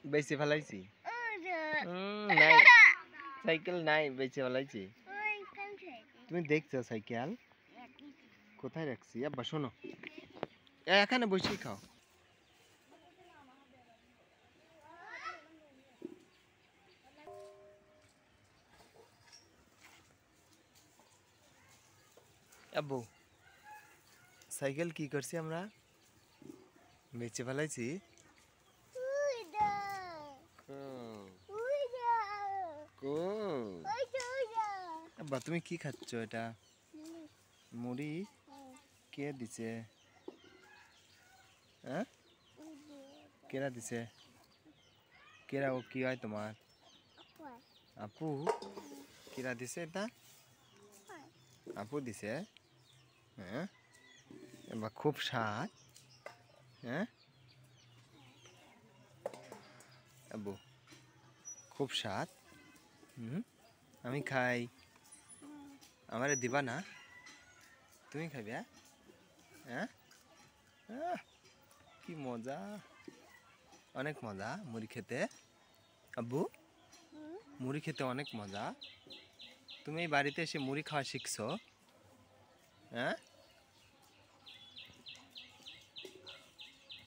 বেঁচে ফেলাইছি নাই সাইকেল নাই বেঁচে ফেলাইছি তুমি দেখছো সাইকেল কোথায় রাখছি আব্বা শোনো এখানে বসেই খাও আব্বু সাইকেল কি করছি আমরা বেঁচে ফেলাইছি আব্বা তুমি কি খাচ্ছ এটা মুড়ি কে দিছে হ্যাঁ কেরা দিছে কেরা ও কি হয় তোমার আপু কেরা দিছে এটা আপু দিছে হ্যাঁ এবার খুব স্বাদ হ্যাঁ আব্বু খুব স্বাদ আমি খাই আমারে দিবা না তুমি খাবে হ্যাঁ কি মজা অনেক মজা মুড়ি খেতে আব্বু মুড়ি খেতে অনেক মজা তুমি এই বাড়িতে এসে মুড়ি খাওয়া শিখছো হ্যাঁ